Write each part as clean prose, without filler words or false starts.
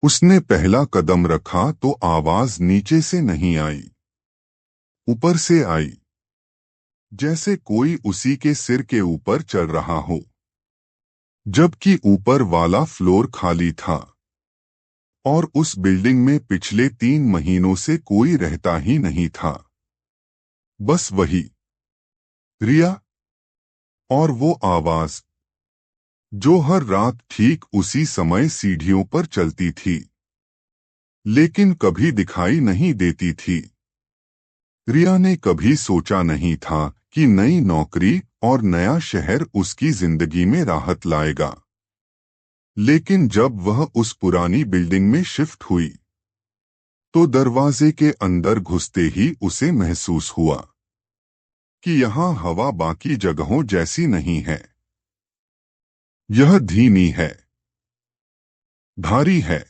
उसने पहला कदम रखा तो आवाज नीचे से नहीं आई, ऊपर से आई, जैसे कोई उसी के सिर के ऊपर चढ़ रहा हो, जबकि ऊपर वाला फ्लोर खाली था और उस बिल्डिंग में पिछले 3 महीनों से कोई रहता ही नहीं था। बस वही रिया और वो आवाज जो हर रात ठीक उसी समय सीढ़ियों पर चलती थी, लेकिन कभी दिखाई नहीं देती थी। रिया ने कभी सोचा नहीं था कि नई नौकरी और नया शहर उसकी जिंदगी में राहत लाएगा, लेकिन जब वह उस पुरानी बिल्डिंग में शिफ्ट हुई तो दरवाजे के अंदर घुसते ही उसे महसूस हुआ कि यहाँ हवा बाकी जगहों जैसी नहीं है। यह धीमी है, भारी है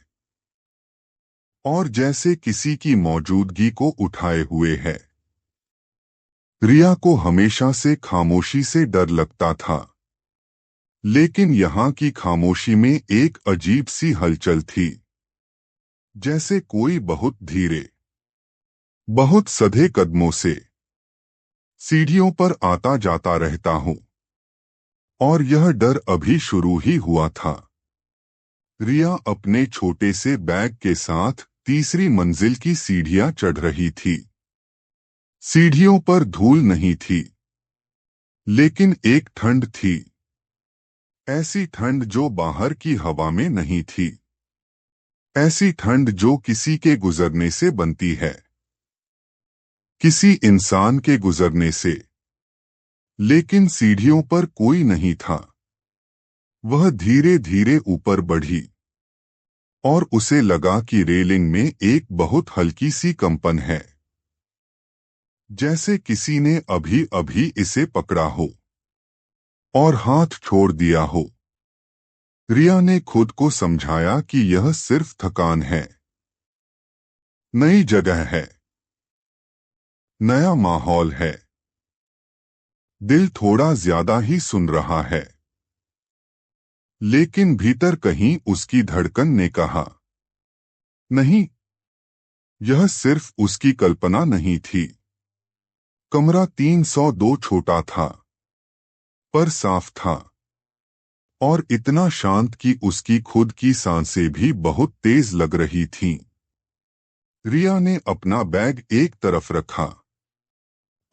और जैसे किसी की मौजूदगी को उठाए हुए है। रिया को हमेशा से खामोशी से डर लगता था, लेकिन यहाँ की खामोशी में एक अजीब सी हलचल थी, जैसे कोई बहुत धीरे, बहुत सधे कदमों से सीढ़ियों पर आता जाता रहता हो। और यह डर अभी शुरू ही हुआ था। रिया अपने छोटे से बैग के साथ तीसरी मंजिल की सीढ़ियां चढ़ रही थी। सीढ़ियों पर धूल नहीं थी, लेकिन एक ठंड थी, ऐसी ठंड जो बाहर की हवा में नहीं थी, ऐसी ठंड जो किसी के गुजरने से बनती है, किसी इंसान के गुजरने से। लेकिन सीढ़ियों पर कोई नहीं था। वह धीरे धीरे ऊपर बढ़ी और उसे लगा कि रेलिंग में एक बहुत हल्की सी कंपन है, जैसे किसी ने अभी अभी इसे पकड़ा हो और हाथ छोड़ दिया हो। रिया ने खुद को समझाया कि यह सिर्फ थकान है, नई जगह है, नया माहौल है, दिल थोड़ा ज्यादा ही सुन रहा है। लेकिन भीतर कहीं उसकी धड़कन ने कहा, नहीं, यह सिर्फ उसकी कल्पना नहीं थी। कमरा 302 छोटा था, पर साफ था और इतना शांत कि उसकी खुद की सांसें भी बहुत तेज लग रही थीं। रिया ने अपना बैग एक तरफ रखा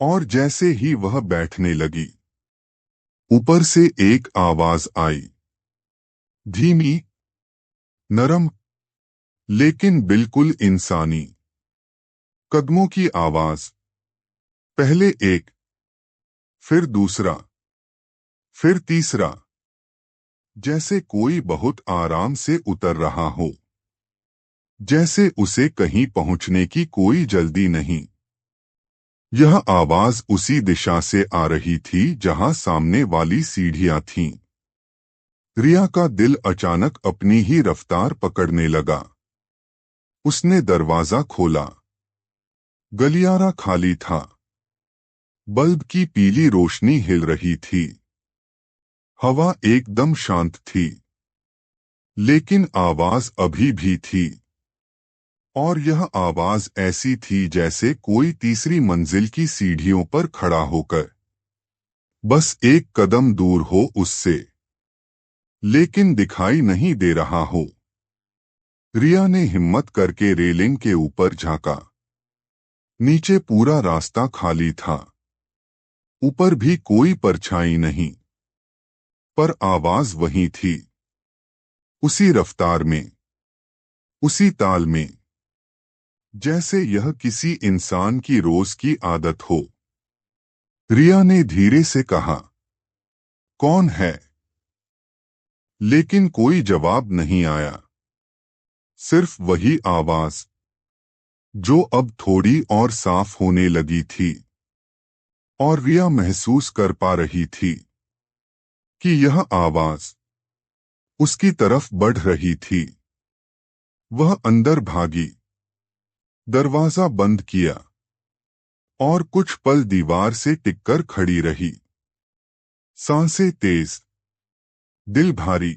और जैसे ही वह बैठने लगी, ऊपर से एक आवाज आई, धीमी, नरम, लेकिन बिल्कुल इंसानी। कदमों की आवाज, पहले एक, फिर दूसरा, फिर तीसरा, जैसे कोई बहुत आराम से उतर रहा हो, जैसे उसे कहीं पहुंचने की कोई जल्दी नहीं। यह आवाज उसी दिशा से आ रही थी जहां सामने वाली सीढ़ियां थीं। रिया का दिल अचानक अपनी ही रफ्तार पकड़ने लगा। उसने दरवाजा खोला। गलियारा खाली था। बल्ब की पीली रोशनी हिल रही थी। हवा एकदम शांत थी, लेकिन आवाज अभी भी थी। और यह आवाज ऐसी थी जैसे कोई तीसरी मंजिल की सीढ़ियों पर खड़ा होकर बस एक कदम दूर हो उससे, लेकिन दिखाई नहीं दे रहा हो। रिया ने हिम्मत करके रेलिंग के ऊपर झांका। नीचे पूरा रास्ता खाली था। ऊपर भी कोई परछाई नहीं, पर आवाज वही थी, उसी रफ्तार में, उसी ताल में, जैसे यह किसी इंसान की रोज की आदत हो। रिया ने धीरे से कहा, कौन है? लेकिन कोई जवाब नहीं आया। सिर्फ वही आवाज, जो अब थोड़ी और साफ होने लगी थी। और रिया महसूस कर पा रही थी कि यह आवाज उसकी तरफ बढ़ रही थी। वह अंदर भागी, दरवाजा बंद किया और कुछ पल दीवार से टिककर खड़ी रही। सांसें तेज, दिल भारी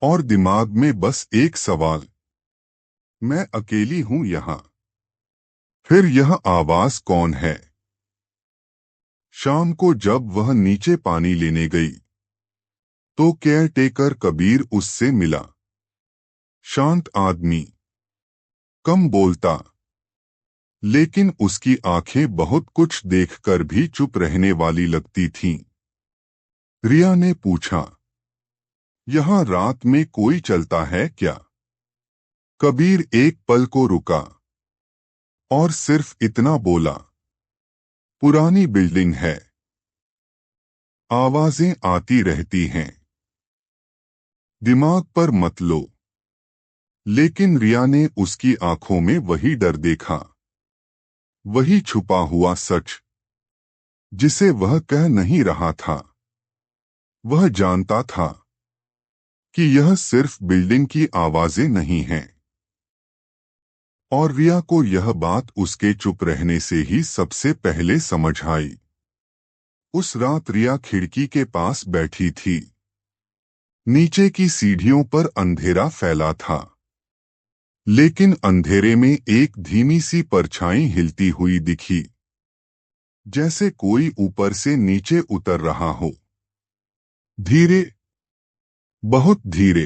और दिमाग में बस एक सवाल, मैं अकेली हूं यहां। फिर यह आवाज कौन है? शाम को जब वह नीचे पानी लेने गई तो केयरटेकर कबीर उससे मिला। शांत आदमी, कम बोलता, लेकिन उसकी आंखें बहुत कुछ देखकर भी चुप रहने वाली लगती थीं। रिया ने पूछा, यहाँ रात में कोई चलता है क्या? कबीर एक पल को रुका और सिर्फ इतना बोला, पुरानी बिल्डिंग है, आवाजें आती रहती हैं, दिमाग पर मत लो। लेकिन रिया ने उसकी आंखों में वही डर देखा, वही छुपा हुआ सच जिसे वह कह नहीं रहा था। वह जानता था कि यह सिर्फ बिल्डिंग की आवाजें नहीं हैं। और रिया को यह बात उसके चुप रहने से ही सबसे पहले समझ आई। उस रात रिया खिड़की के पास बैठी थी। नीचे की सीढ़ियों पर अंधेरा फैला था, लेकिन अंधेरे में एक धीमी सी परछाई हिलती हुई दिखी, जैसे कोई ऊपर से नीचे उतर रहा हो। धीरे, बहुत धीरे।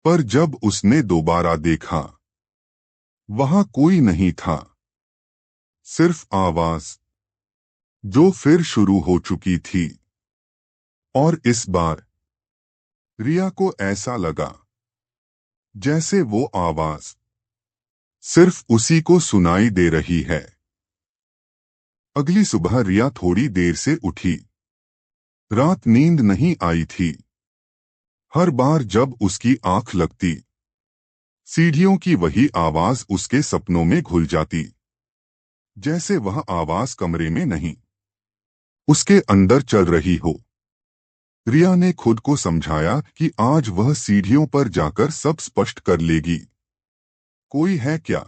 पर जब उसने दोबारा देखा, वहां कोई नहीं था, सिर्फ आवाज जो फिर शुरू हो चुकी थी। और इस बार रिया को ऐसा लगा जैसे वो आवाज सिर्फ उसी को सुनाई दे रही है। अगली सुबह रिया थोड़ी देर से उठी। रात नींद नहीं आई थी। हर बार जब उसकी आंख लगती, सीढ़ियों की वही आवाज उसके सपनों में घुल जाती, जैसे वह आवाज कमरे में नहीं, उसके अंदर चल रही हो। रिया ने खुद को समझाया कि आज वह सीढ़ियों पर जाकर सब स्पष्ट कर लेगी। कोई है क्या?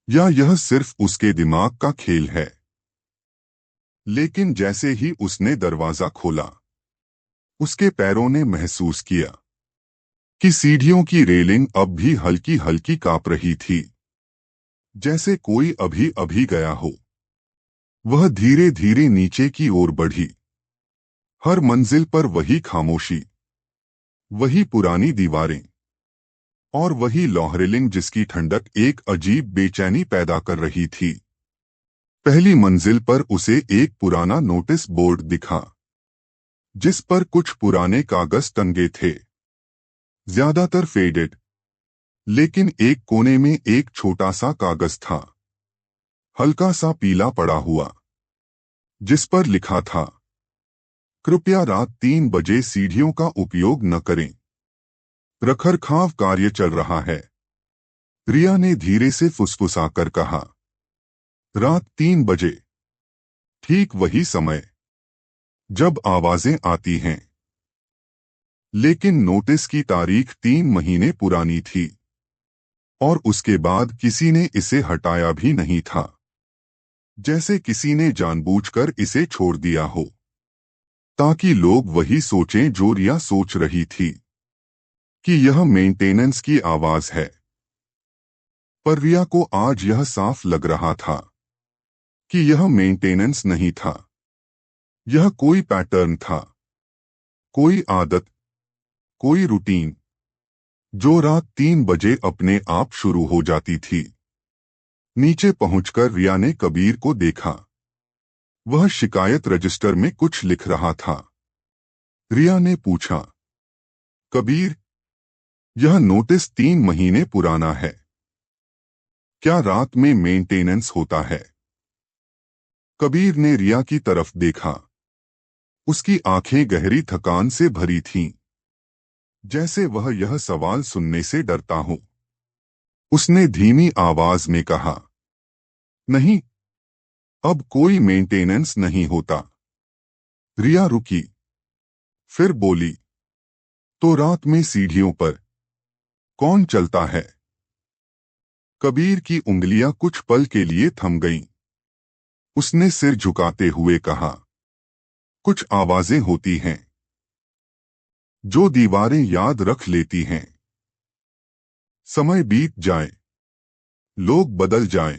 या यह सिर्फ उसके दिमाग का खेल है? लेकिन जैसे ही उसने दरवाजा खोला, उसके पैरों ने महसूस किया कि सीढ़ियों की रेलिंग अब भी हल्की हल्की कांप रही थी, जैसे कोई अभी अभी गया हो। वह धीरे धीरे नीचे की ओर बढ़ी। हर मंजिल पर वही खामोशी, वही पुरानी दीवारें और वही लौहरेलिंग जिसकी ठंडक एक अजीब बेचैनी पैदा कर रही थी। पहली मंजिल पर उसे एक पुराना नोटिस बोर्ड दिखा, जिस पर कुछ पुराने कागज टंगे थे, ज्यादातर फेडेड। लेकिन एक कोने में एक छोटा सा कागज था, हल्का सा पीला पड़ा हुआ, जिस पर लिखा था, कृपया रात 3 बजे सीढ़ियों का उपयोग न करें, रखरखाव कार्य चल रहा है। रिया ने धीरे से फुसफुसाकर कहा, रात 3 बजे, ठीक वही समय जब आवाजें आती हैं। लेकिन नोटिस की तारीख 3 महीने पुरानी थी और उसके बाद किसी ने इसे हटाया भी नहीं था, जैसे किसी ने जानबूझकर इसे छोड़ दिया हो ताकि लोग वही सोचें जो रिया सोच रही थी, कि यह मेंटेनेंस की आवाज है। पर रिया को आज यह साफ लग रहा था कि यह मेंटेनेंस नहीं था। यह कोई पैटर्न था, कोई आदत, कोई रूटीन, जो रात 3 बजे अपने आप शुरू हो जाती थी। नीचे पहुंचकर रिया ने कबीर को देखा। वह शिकायत रजिस्टर में कुछ लिख रहा था। रिया ने पूछा, कबीर, यह नोटिस 3 महीने पुराना है। क्या रात में मेंटेनेंस होता है? कबीर ने रिया की तरफ देखा। उसकी आंखें गहरी थकान से भरी थीं, जैसे वह यह सवाल सुनने से डरता हो। उसने धीमी आवाज में कहा, नहीं, अब कोई मेंटेनेंस नहीं होता। रिया रुकी, फिर बोली, तो रात में सीढ़ियों पर कौन चलता है? कबीर की उंगलियां कुछ पल के लिए थम गईं। उसने सिर झुकाते हुए कहा, कुछ आवाजें होती हैं जो दीवारें याद रख लेती हैं। समय बीत जाए, लोग बदल जाएं,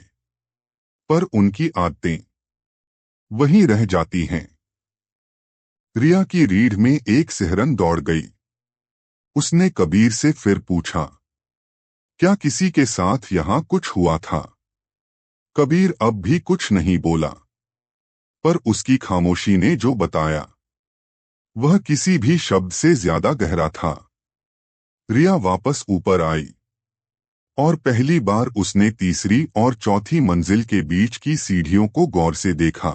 पर उनकी आदतें वहीं रह जाती हैं। रिया की रीढ़ में एक सिहरन दौड़ गई। उसने कबीर से फिर पूछा, क्या किसी के साथ यहां कुछ हुआ था? कबीर अब भी कुछ नहीं बोला, पर उसकी खामोशी ने जो बताया वह किसी भी शब्द से ज्यादा गहरा था। रिया वापस ऊपर आई और पहली बार उसने तीसरी और चौथी मंजिल के बीच की सीढ़ियों को गौर से देखा।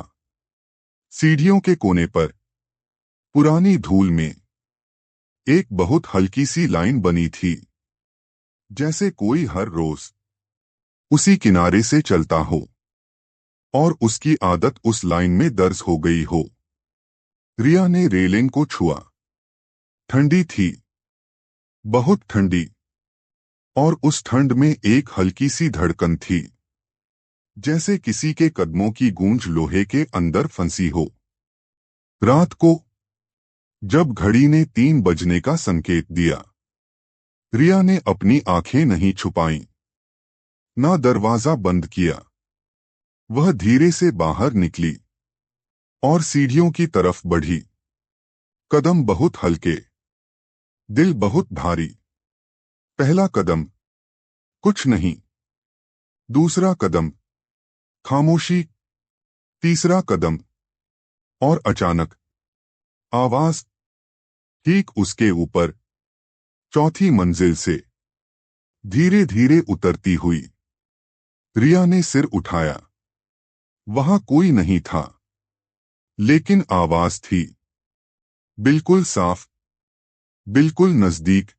सीढ़ियों के कोने पर पुरानी धूल में एक बहुत हल्की सी लाइन बनी थी, जैसे कोई हर रोज उसी किनारे से चलता हो और उसकी आदत उस लाइन में दर्ज हो गई हो। रिया ने रेलिंग को छुआ। ठंडी थी, बहुत ठंडी, और उस ठंड में एक हल्की सी धड़कन थी, जैसे किसी के कदमों की गूंज लोहे के अंदर फंसी हो। रात को जब घड़ी ने 3 बजने का संकेत दिया, रिया ने अपनी आंखें नहीं छुपाईं, ना दरवाजा बंद किया। वह धीरे से बाहर निकली और सीढ़ियों की तरफ बढ़ी। कदम बहुत हल्के, दिल बहुत भारी। पहला कदम, कुछ नहीं। दूसरा कदम, खामोशी। तीसरा कदम, और अचानक आवाज, ठीक उसके ऊपर, चौथी मंजिल से, धीरे धीरे उतरती हुई। रिया ने सिर उठाया। वहां कोई नहीं था, लेकिन आवाज थी, बिल्कुल साफ, बिल्कुल नजदीक,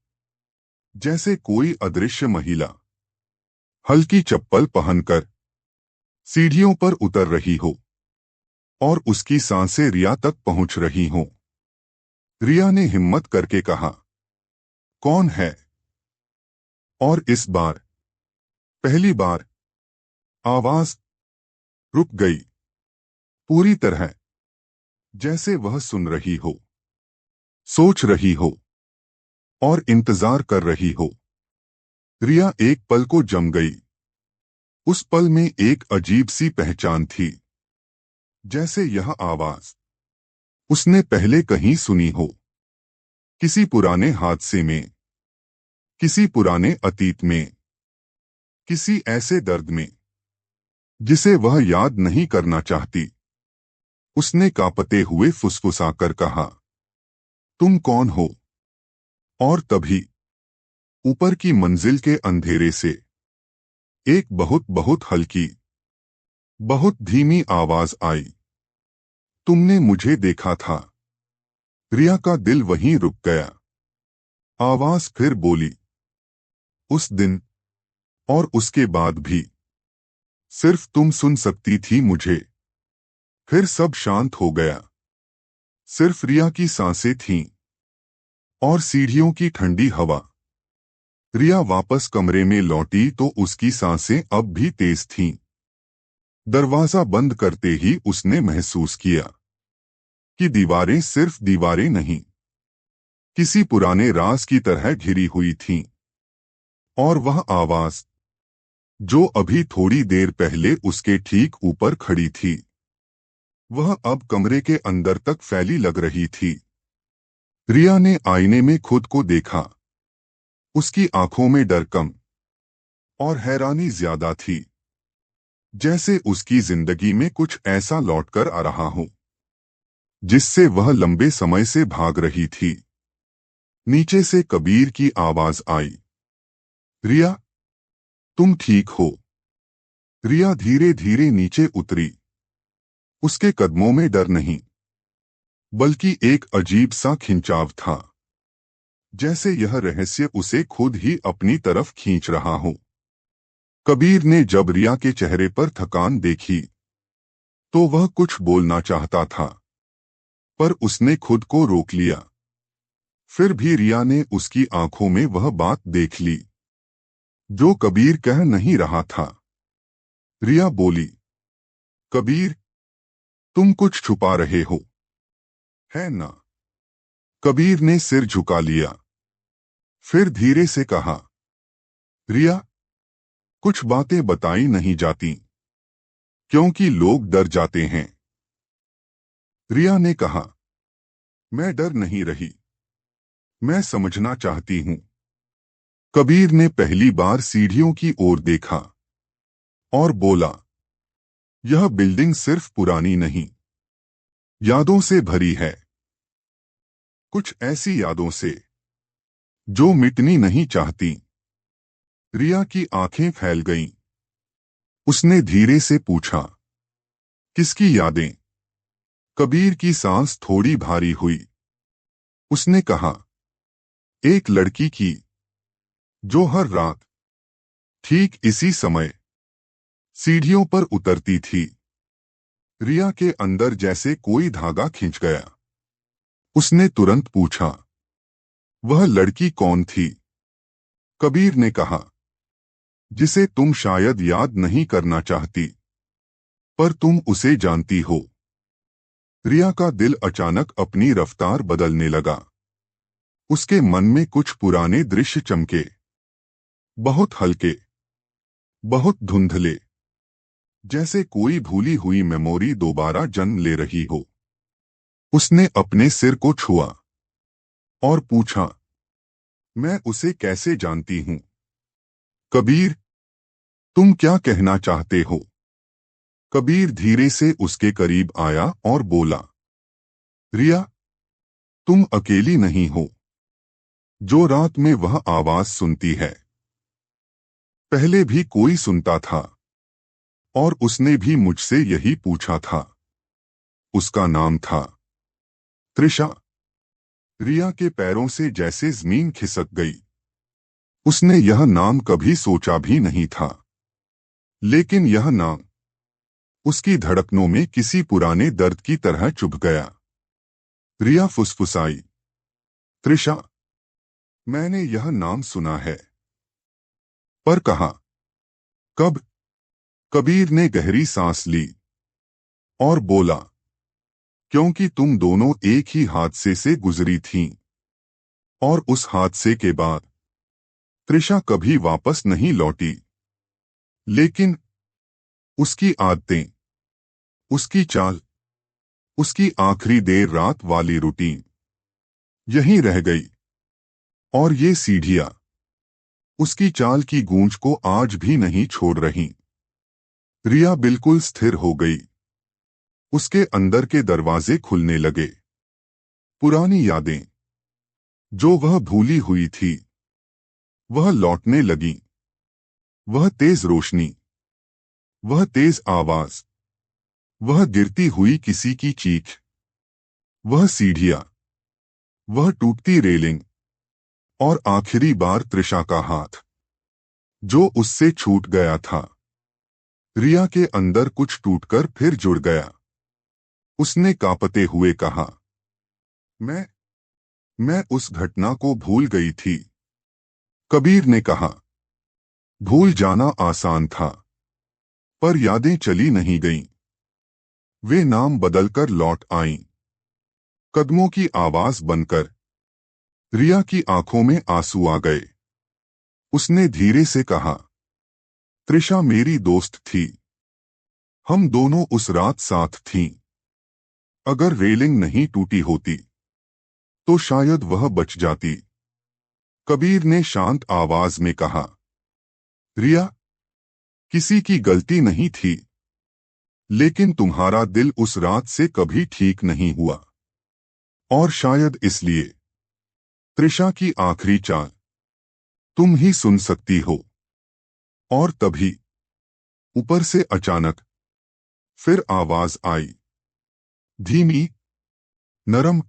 जैसे कोई अदृश्य महिला हल्की चप्पल पहनकर सीढ़ियों पर उतर रही हो और उसकी सांसें रिया तक पहुंच रही हों। रिया ने हिम्मत करके कहा, कौन है? और इस बार, पहली बार, आवाज रुक गई, पूरी तरह, जैसे वह सुन रही हो, सोच रही हो और इंतजार कर रही हो। रिया एक पल को जम गई। उस पल में एक अजीब सी पहचान थी, जैसे यह आवाज उसने पहले कहीं सुनी हो, किसी पुराने हादसे में, किसी पुराने अतीत में, किसी ऐसे दर्द में जिसे वह याद नहीं करना चाहती। उसने कांपते हुए फुसफुसाकर कहा, तुम कौन हो? और तभी ऊपर की मंजिल के अंधेरे से एक बहुत बहुत हल्की, बहुत धीमी आवाज आई, तुमने मुझे देखा था। रिया का दिल वहीं रुक गया। आवाज फिर बोली, उस दिन और उसके बाद भी सिर्फ तुम सुन सकती थी मुझे। फिर सब शांत हो गया। सिर्फ रिया की सांसें थीं और सीढ़ियों की ठंडी हवा। रिया वापस कमरे में लौटी तो उसकी सांसें अब भी तेज थीं। दरवाजा बंद करते ही उसने महसूस किया कि दीवारें सिर्फ दीवारें नहीं, किसी पुराने राज की तरह घिरी हुई थीं। और वह आवाज, जो अभी थोड़ी देर पहले उसके ठीक ऊपर खड़ी थी, वह अब कमरे के अंदर तक फैली लग रही थी। रिया ने आईने में खुद को देखा। उसकी आंखों में डर कम और हैरानी ज्यादा थी, जैसे उसकी जिंदगी में कुछ ऐसा लौटकर आ रहा हो जिससे वह लंबे समय से भाग रही थी। नीचे से कबीर की आवाज आई, रिया, तुम ठीक हो? रिया धीरे धीरे नीचे उतरी। उसके कदमों में डर नहीं, बल्कि एक अजीब सा खिंचाव था, जैसे यह रहस्य उसे खुद ही अपनी तरफ खींच रहा हो। कबीर ने जब रिया के चेहरे पर थकान देखी तो वह कुछ बोलना चाहता था, पर उसने खुद को रोक लिया। फिर भी रिया ने उसकी आंखों में वह बात देख ली जो कबीर कह नहीं रहा था। रिया बोली, कबीर, तुम कुछ छुपा रहे हो, है ना? कबीर ने सिर झुका लिया। फिर धीरे से कहा, रिया, कुछ बातें बताई नहीं जाती क्योंकि लोग डर जाते हैं। रिया ने कहा, मैं डर नहीं रही, मैं समझना चाहती हूं। कबीर ने पहली बार सीढ़ियों की ओर देखा और बोला, यह बिल्डिंग सिर्फ पुरानी नहीं, यादों से भरी है। कुछ ऐसी यादों से जो मिटनी नहीं चाहती। रिया की आंखें फैल गईं। उसने धीरे से पूछा, किसकी यादें? कबीर की सांस थोड़ी भारी हुई। उसने कहा, एक लड़की की, जो हर रात ठीक इसी समय सीढ़ियों पर उतरती थी। रिया के अंदर जैसे कोई धागा खिंच गया। उसने तुरंत पूछा, वह लड़की कौन थी? कबीर ने कहा, जिसे तुम शायद याद नहीं करना चाहती, पर तुम उसे जानती हो। रिया का दिल अचानक अपनी रफ्तार बदलने लगा। उसके मन में कुछ पुराने दृश्य चमके, बहुत हल्के, बहुत धुंधले, जैसे कोई भूली हुई मेमोरी दोबारा जन्म ले रही हो। उसने अपने सिर को छुआ और पूछा, मैं उसे कैसे जानती हूं? कबीर, तुम क्या कहना चाहते हो? कबीर धीरे से उसके करीब आया और बोला, रिया, तुम अकेली नहीं हो जो रात में वह आवाज सुनती है। पहले भी कोई सुनता था और उसने भी मुझसे यही पूछा था। उसका नाम था त्रिशा। रिया के पैरों से जैसे जमीन खिसक गई। उसने यह नाम कभी सोचा भी नहीं था, लेकिन यह नाम उसकी धड़कनों में किसी पुराने दर्द की तरह चुभ गया। रिया फुसफुसाई, त्रिशा, मैंने यह नाम सुना है, पर कहाँ? कब? कबीर ने गहरी सांस ली और बोला, क्योंकि तुम दोनों एक ही हादसे से गुजरी थीं, और उस हादसे के बाद त्रिशा कभी वापस नहीं लौटी। लेकिन उसकी आदतें, उसकी चाल, उसकी आखिरी देर रात वाली रूटीन यहीं रह गई। और ये सीढ़ियां उसकी चाल की गूंज को आज भी नहीं छोड़ रही। रिया बिल्कुल स्थिर हो गई। उसके अंदर के दरवाजे खुलने लगे। पुरानी यादें, जो वह भूली हुई थी, वह लौटने लगी। वह तेज रोशनी, वह तेज आवाज, वह गिरती हुई किसी की चीख, वह सीढ़ियां, वह टूटती रेलिंग, और आखिरी बार त्रिशा का हाथ, जो उससे छूट गया था। रिया के अंदर कुछ टूटकर फिर जुड़ गया। उसने कांपते हुए कहा, मैं मैं उस घटना को भूल गई थी। कबीर ने कहा, भूल जाना आसान था, पर यादें चली नहीं गईं। वे नाम बदलकर लौट आईं, कदमों की आवाज बनकर। रिया की आंखों में आंसू आ गए। उसने धीरे से कहा, त्रिशा मेरी दोस्त थी। हम दोनों उस रात साथ थीं। अगर रेलिंग नहीं टूटी होती, तो शायद वह बच जाती। कबीर ने शांत आवाज में कहा, रिया, किसी की गलती नहीं थी, लेकिन तुम्हारा दिल उस रात से कभी ठीक नहीं हुआ। और शायद इसलिए त्रिशा की आखिरी चाल तुम ही सुन सकती हो। और तभी ऊपर से अचानक फिर आवाज आई, धीमी, नरम,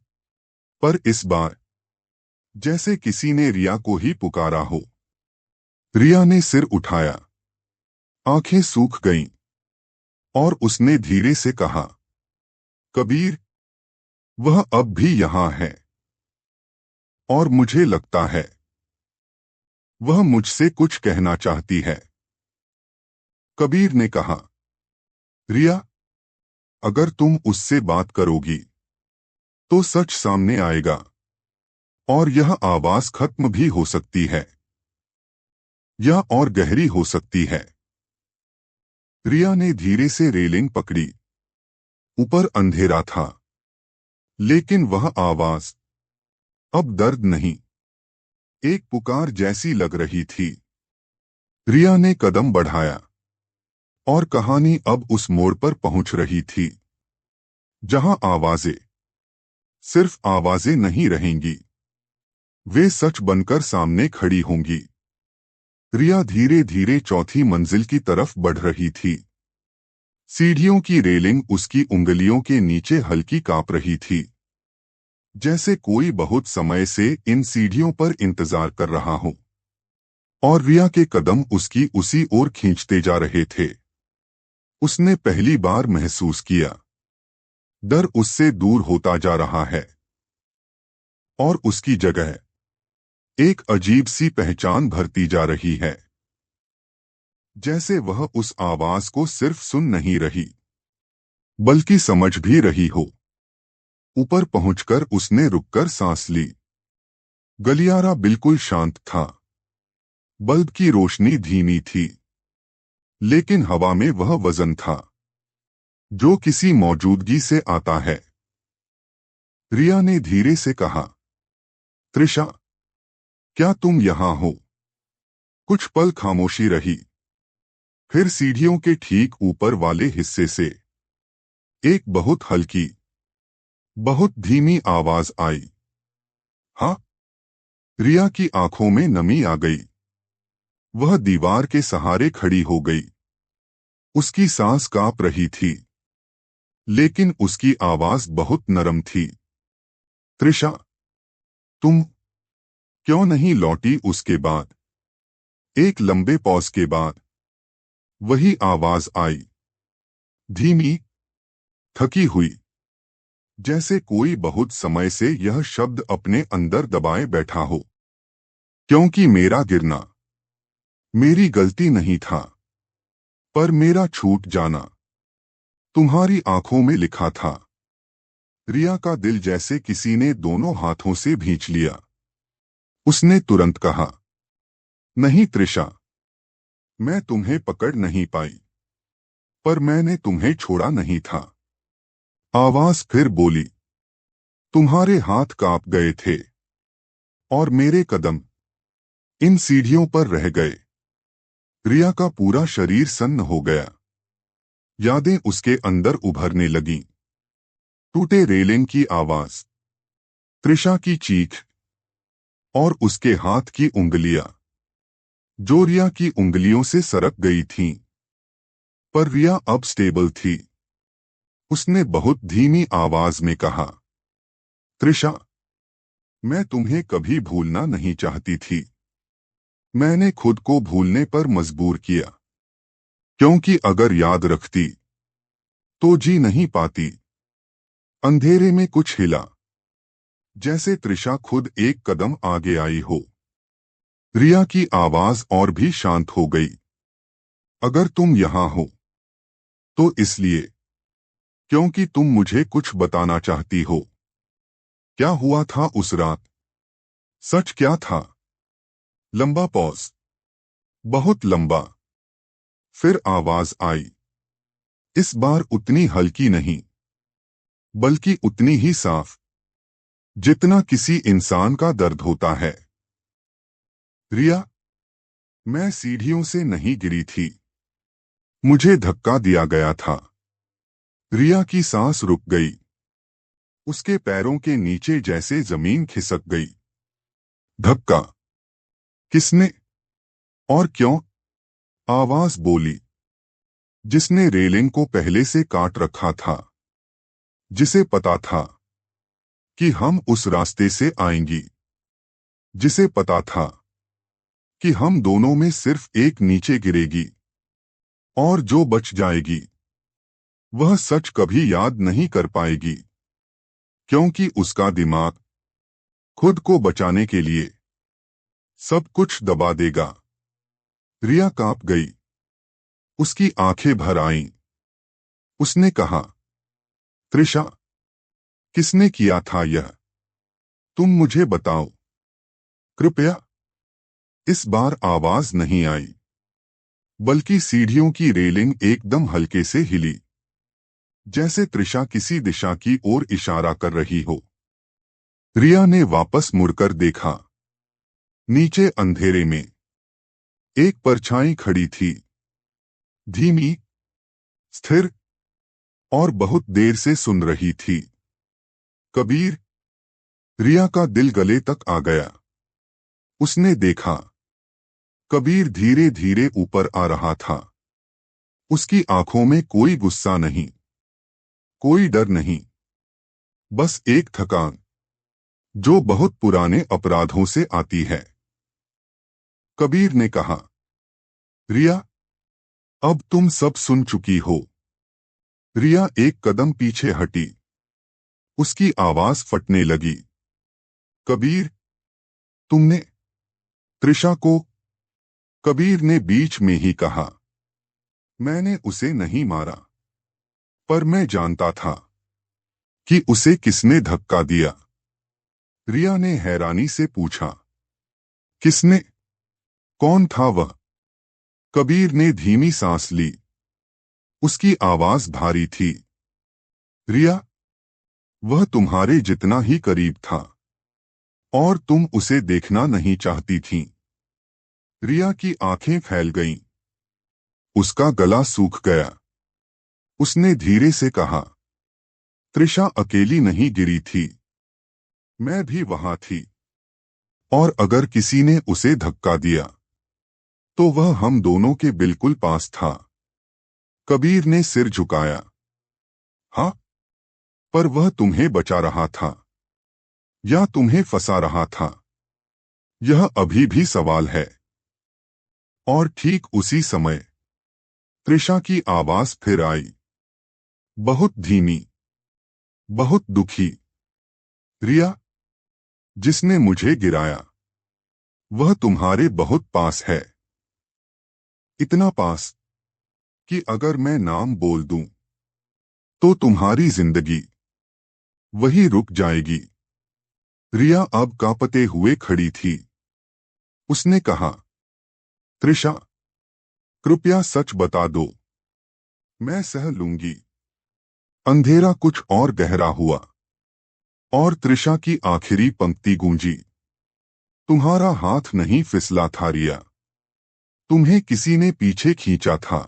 पर इस बार जैसे किसी ने रिया को ही पुकारा हो। रिया ने सिर उठाया, आंखें सूख गईं, और उसने धीरे से कहा, कबीर, वह अब भी यहां है। और मुझे लगता है वह मुझसे कुछ कहना चाहती है। कबीर ने कहा, रिया, अगर तुम उससे बात करोगी तो सच सामने आएगा, और यह आवाज खत्म भी हो सकती है। या और गहरी हो सकती है। रिया ने धीरे से रेलिंग पकड़ी। ऊपर अंधेरा था, लेकिन वह आवाज अब दर्द नहीं, एक पुकार जैसी लग रही थी। रिया ने कदम बढ़ाया और कहानी अब उस मोड़ पर पहुंच रही थी जहां आवाजें सिर्फ आवाजें नहीं रहेंगी, वे सच बनकर सामने खड़ी होंगी। रिया धीरे धीरे चौथी मंजिल की तरफ बढ़ रही थी। सीढ़ियों की रेलिंग उसकी उंगलियों के नीचे हल्की कांप रही थी, जैसे कोई बहुत समय से इन सीढ़ियों पर इंतजार कर रहा हो। और रिया के कदम उसकी उसी ओर खींचते जा रहे थे। उसने पहली बार महसूस किया, डर उससे दूर होता जा रहा है और उसकी जगह एक अजीब सी पहचान भरती जा रही है। जैसे वह उस आवाज को सिर्फ सुन नहीं रही, बल्कि समझ भी रही हो। ऊपर पहुंचकर उसने रुककर सांस ली। गलियारा बिल्कुल शांत था। बल्ब की रोशनी धीमी थी, लेकिन हवा में वह वजन था जो किसी मौजूदगी से आता है। रिया ने धीरे से कहा, त्रिशा, क्या तुम यहां हो? कुछ पल खामोशी रही। फिर सीढ़ियों के ठीक ऊपर वाले हिस्से से एक बहुत हल्की, बहुत धीमी आवाज आई। हाँ। रिया की आंखों में नमी आ गई। वह दीवार के सहारे खड़ी हो गई। उसकी सांस कांप रही थी, लेकिन उसकी आवाज बहुत नरम थी। त्रिशा, तुम क्यों नहीं लौटी? उसके बाद एक लंबे पॉज के बाद वही आवाज आई, धीमी, थकी हुई, जैसे कोई बहुत समय से यह शब्द अपने अंदर दबाए बैठा हो। क्योंकि मेरा गिरना मेरी गलती नहीं था, पर मेरा छूट जाना तुम्हारी आंखों में लिखा था। रिया का दिल जैसे किसी ने दोनों हाथों से भींच लिया। उसने तुरंत कहा, नहीं त्रिशा, मैं तुम्हें पकड़ नहीं पाई, पर मैंने तुम्हें छोड़ा नहीं था। आवाज फिर बोली, तुम्हारे हाथ कांप गए थे और मेरे कदम इन सीढ़ियों पर रह गए। रिया का पूरा शरीर सन्न हो गया। यादें उसके अंदर उभरने लगीं। टूटे रेलिंग की आवाज, त्रिशा की चीख और उसके हाथ की उंगलियां जो रिया की उंगलियों से सरक गई थीं। पर रिया अब स्टेबल थी। उसने बहुत धीमी आवाज में कहा, त्रिशा, मैं तुम्हें कभी भूलना नहीं चाहती थी। मैंने खुद को भूलने पर मजबूर किया, क्योंकि अगर याद रखती तो जी नहीं पाती। अंधेरे में कुछ हिला, जैसे त्रिशा खुद एक कदम आगे आई हो। रिया की आवाज और भी शांत हो गई। अगर तुम यहां हो तो इसलिए क्योंकि तुम मुझे कुछ बताना चाहती हो। क्या हुआ था उस रात? सच क्या था? लंबा पॉज, बहुत लंबा। फिर आवाज आई, इस बार उतनी हल्की नहीं, बल्कि उतनी ही साफ जितना किसी इंसान का दर्द होता है। रिया, मैं सीढ़ियों से नहीं गिरी थी, मुझे धक्का दिया गया था। रिया की सांस रुक गई। उसके पैरों के नीचे जैसे जमीन खिसक गई। धक्का? किसने और क्यों? आवाज बोली, जिसने रेलिंग को पहले से काट रखा था, जिसे पता था कि हम उस रास्ते से आएंगी, जिसे पता था कि हम दोनों में सिर्फ एक नीचे गिरेगी और जो बच जाएगी वह सच कभी याद नहीं कर पाएगी, क्योंकि उसका दिमाग खुद को बचाने के लिए सब कुछ दबा देगा। रिया कांप गई। उसकी आंखें भर आईं। उसने कहा, त्रिशा, किसने किया था यह? तुम मुझे बताओ, कृपया। इस बार आवाज नहीं आई, बल्कि सीढ़ियों की रेलिंग एकदम हल्के से हिली, जैसे त्रिशा किसी दिशा की ओर इशारा कर रही हो। रिया ने वापस मुड़कर देखा। नीचे अंधेरे में एक परछाई खड़ी थी, धीमी, स्थिर और बहुत देर से सुन रही थी। कबीर। रिया का दिल गले तक आ गया। उसने देखा, कबीर धीरे धीरे ऊपर आ रहा था। उसकी आंखों में कोई गुस्सा नहीं, कोई डर नहीं, बस एक थकान जो बहुत पुराने अपराधों से आती है। कबीर ने कहा, रिया, अब तुम सब सुन चुकी हो। रिया एक कदम पीछे हटी। उसकी आवाज फटने लगी। कबीर, तुमने त्रिशा को। कबीर ने बीच में ही कहा, मैंने उसे नहीं मारा, पर मैं जानता था कि उसे किसने धक्का दिया। रिया ने हैरानी से पूछा, किसने? कौन था वह? कबीर ने धीमी सांस ली। उसकी आवाज भारी थी। रिया, वह तुम्हारे जितना ही करीब था, और तुम उसे देखना नहीं चाहती थीं। रिया की आंखें फैल गईं। उसका गला सूख गया। उसने धीरे से कहा, त्रिशा अकेली नहीं गिरी थी, मैं भी वहां थी। और अगर किसी ने उसे धक्का दिया, तो वह हम दोनों के बिल्कुल पास था। कबीर ने सिर झुकाया। हाँ, पर वह तुम्हें बचा रहा था या तुम्हें फंसा रहा था, यह अभी भी सवाल है। और ठीक उसी समय त्रिशा की आवाज फिर आई, बहुत धीमी, बहुत दुखी। रिया, जिसने मुझे गिराया वह तुम्हारे बहुत पास है। इतना पास कि अगर मैं नाम बोल दूं तो तुम्हारी जिंदगी वही रुक जाएगी। रिया अब कांपते हुए खड़ी थी। उसने कहा, त्रिशा, कृपया सच बता दो, मैं सह लूंगी। अंधेरा कुछ और गहरा हुआ, और त्रिशा की आखिरी पंक्ति गूंजी, तुम्हारा हाथ नहीं फिसला था रिया, तुम्हें किसी ने पीछे खींचा था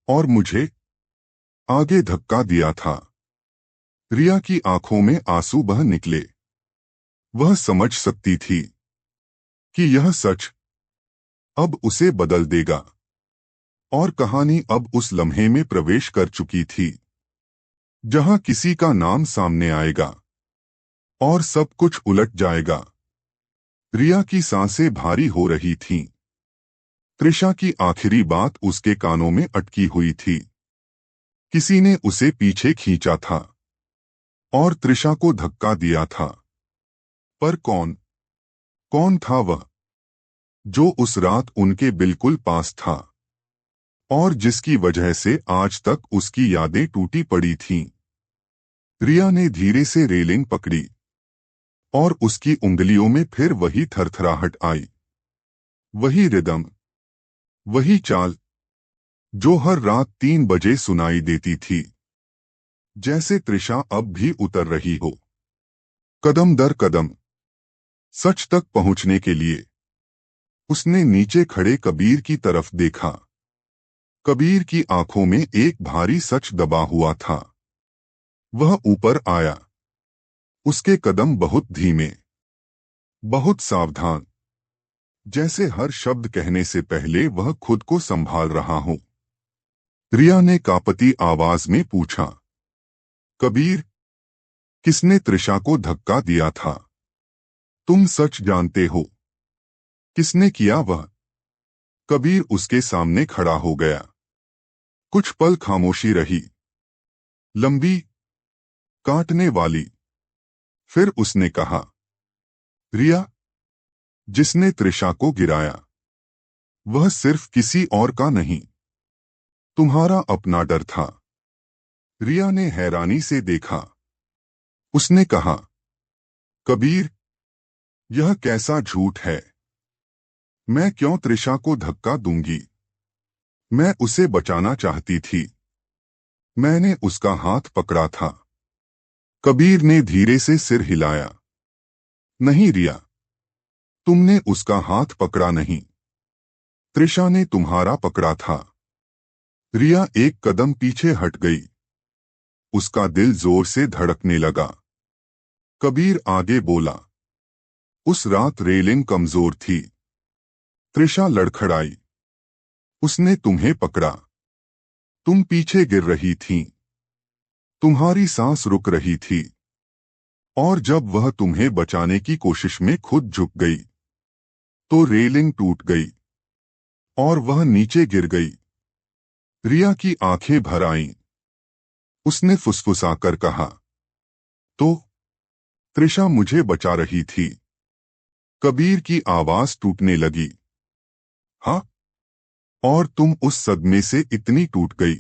और मुझे आगे धक्का दिया था। रिया की आंखों में आंसू बह निकले। वह समझ सकती थी कि यह सच अब उसे बदल देगा, और कहानी अब उस लम्हे में प्रवेश कर चुकी थी जहां किसी का नाम सामने आएगा और सब कुछ उलट जाएगा। रिया की सांसें भारी हो रही थीं। त्रिशा की आखिरी बात उसके कानों में अटकी हुई थी। किसी ने उसे पीछे खींचा था और त्रिशा को धक्का दिया था। पर कौन? कौन था वह जो उस रात उनके बिल्कुल पास था और जिसकी वजह से आज तक उसकी यादें टूटी पड़ी थीं? रिया ने धीरे से रेलिंग पकड़ी और उसकी उंगलियों में फिर वही थरथराहट आई, वही रिदम, वही चाल जो हर रात 3 बजे सुनाई देती थी। जैसे त्रिशा अब भी उतर रही हो, कदम दर कदम, सच तक पहुंचने के लिए। उसने नीचे खड़े कबीर की तरफ देखा। कबीर की आंखों में एक भारी सच दबा हुआ था। वह ऊपर आया। उसके कदम बहुत धीमे, बहुत सावधान, जैसे हर शब्द कहने से पहले वह खुद को संभाल रहा हो। रिया ने कांपती आवाज में पूछा, कबीर, किसने त्रिशा को धक्का दिया था? तुम सच जानते हो? किसने किया वह? कबीर उसके सामने खड़ा हो गया। कुछ पल खामोशी रही, लंबी, काटने वाली। फिर उसने कहा, रिया, जिसने त्रिशा को गिराया वह सिर्फ किसी और का नहीं, तुम्हारा अपना डर था। रिया ने हैरानी से देखा। उसने कहा, कबीर, यह कैसा झूठ है? मैं क्यों त्रिशा को धक्का दूंगी? मैं उसे बचाना चाहती थी। मैंने उसका हाथ पकड़ा था। कबीर ने धीरे से सिर हिलाया। नहीं रिया, तुमने उसका हाथ पकड़ा नहीं, त्रिशा ने तुम्हारा पकड़ा था। रिया एक कदम पीछे हट गई। उसका दिल जोर से धड़कने लगा। कबीर आगे बोला, उस रात रेलिंग कमजोर थी। त्रिशा लड़खड़ाई। उसने तुम्हें पकड़ा। तुम पीछे गिर रही थीं। तुम्हारी सांस रुक रही थी। और जब वह तुम्हें बचाने की कोशिश में खुद झुक गई तो रेलिंग टूट गई और वह नीचे गिर गई। रिया की आंखें भर आईं। उसने फुसफुसाकर कहा, तो त्रिशा मुझे बचा रही थी। कबीर की आवाज टूटने लगी। हाँ, और तुम उस सदमे से इतनी टूट गई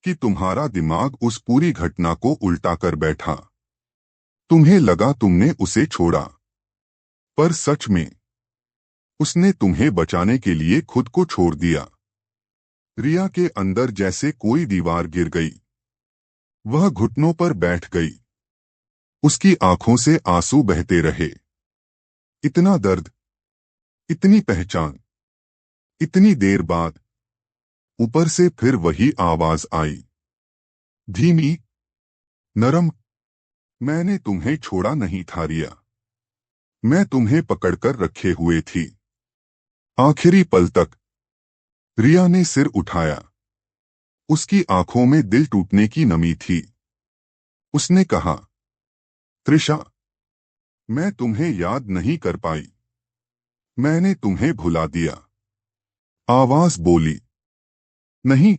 कि तुम्हारा दिमाग उस पूरी घटना को उल्टा कर बैठा। तुम्हें लगा तुमने उसे छोड़ा, पर सच में उसने तुम्हें बचाने के लिए खुद को छोड़ दिया। रिया के अंदर जैसे कोई दीवार गिर गई। वह घुटनों पर बैठ गई। उसकी आंखों से आंसू बहते रहे। इतना दर्द, इतनी पहचान, इतनी देर बाद। ऊपर से फिर वही आवाज आई, धीमी, नरम, मैंने तुम्हें छोड़ा नहीं था रिया। मैं तुम्हें पकड़कर रखे हुए थी। आखिरी पल तक। रिया ने सिर उठाया। उसकी आंखों में दिल टूटने की नमी थी। उसने कहा, त्रिशा, मैं तुम्हें याद नहीं कर पाई। मैंने तुम्हें भुला दिया। आवाज बोली, नहीं,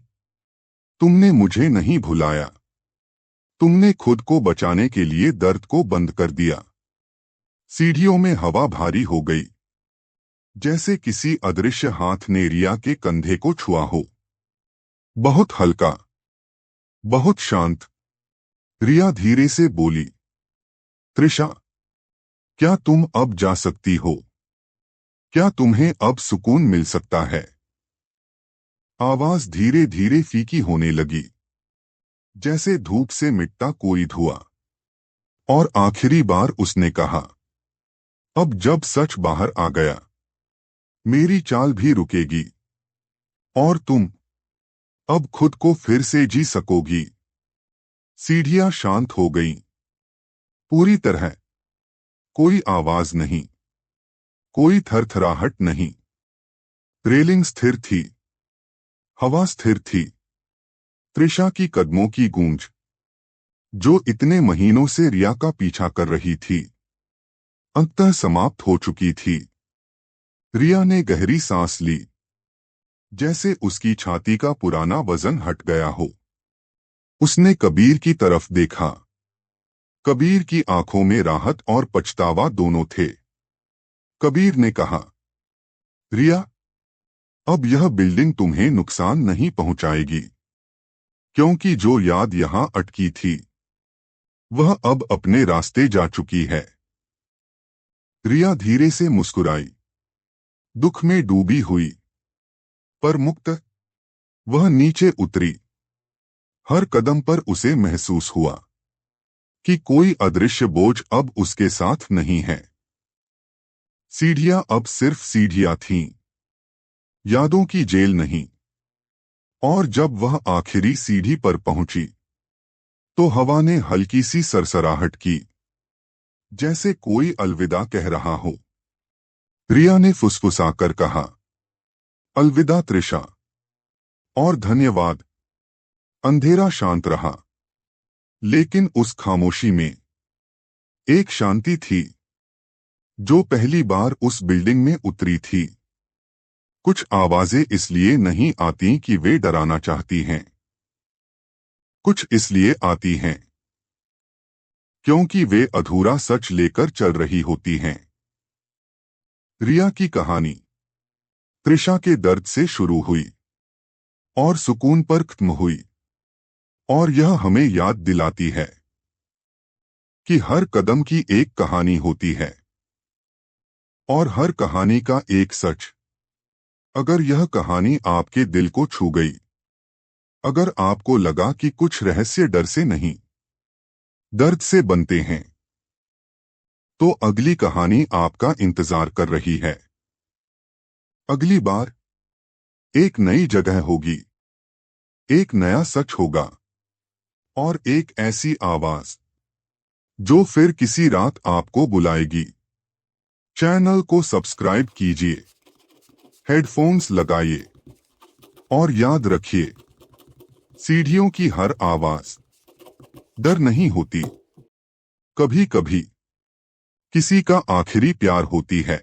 तुमने मुझे नहीं भुलाया। तुमने खुद को बचाने के लिए दर्द को बंद कर दिया। सीढ़ियों में हवा भारी हो गई, जैसे किसी अदृश्य हाथ ने रिया के कंधे को छुआ हो। बहुत हल्का, बहुत शांत। रिया धीरे से बोली, त्रिशा, क्या तुम अब जा सकती हो? क्या तुम्हें अब सुकून मिल सकता है? आवाज धीरे धीरे फीकी होने लगी, जैसे धूप से मिटता कोई धुआं। और आखिरी बार उसने कहा, अब जब सच बाहर आ गया, मेरी चाल भी रुकेगी। और तुम अब खुद को फिर से जी सकोगी। सीढ़ियां शांत हो गईं, पूरी तरह। कोई आवाज नहीं, कोई थरथराहट नहीं। रेलिंग स्थिर थी, हवा स्थिर थी। त्रिशा की कदमों की गूंज, जो इतने महीनों से रिया का पीछा कर रही थी, अंततः समाप्त हो चुकी थी। रिया ने गहरी सांस ली, जैसे उसकी छाती का पुराना वजन हट गया हो। उसने कबीर की तरफ देखा। कबीर की आंखों में राहत और पछतावा दोनों थे। कबीर ने कहा, रिया, अब यह बिल्डिंग तुम्हें नुकसान नहीं पहुंचाएगी, क्योंकि जो याद यहां अटकी थी वह अब अपने रास्ते जा चुकी है। रिया धीरे से मुस्कुराई, दुख में डूबी हुई, पर मुक्त। वह नीचे उतरी। हर कदम पर उसे महसूस हुआ कि कोई अदृश्य बोझ अब उसके साथ नहीं है। सीढ़ियां अब सिर्फ सीढ़ियां थीं, यादों की जेल नहीं। और जब वह आखिरी सीढ़ी पर पहुंची तो हवा ने हल्की सी सरसराहट की, जैसे कोई अलविदा कह रहा हो। रिया ने फुसफुसाकर कहा, अलविदा त्रिशा, और धन्यवाद। अंधेरा शांत रहा, लेकिन उस खामोशी में एक शांति थी, जो पहली बार उस बिल्डिंग में उतरी थी। कुछ आवाजें इसलिए नहीं आती कि वे डराना चाहती हैं, कुछ इसलिए आती हैं क्योंकि वे अधूरा सच लेकर चल रही होती हैं। रिया की कहानी त्रिशा के दर्द से शुरू हुई और सुकून पर खत्म हुई। और यह हमें याद दिलाती है कि हर कदम की एक कहानी होती है। और हर कहानी का एक सच। अगर यह कहानी आपके दिल को छू गई, अगर आपको लगा कि कुछ रहस्य डर से नहीं, दर्द से बनते हैं, तो अगली कहानी आपका इंतजार कर रही है। अगली बार एक नई जगह होगी, एक नया सच होगा और एक ऐसी आवाज जो फिर किसी रात आपको बुलाएगी। चैनल को सब्सक्राइब कीजिए, हेडफोन्स लगाइए और याद रखिए, सीढ़ियों की हर आवाज डर नहीं होती, कभी कभी किसी का आखिरी प्यार होती है।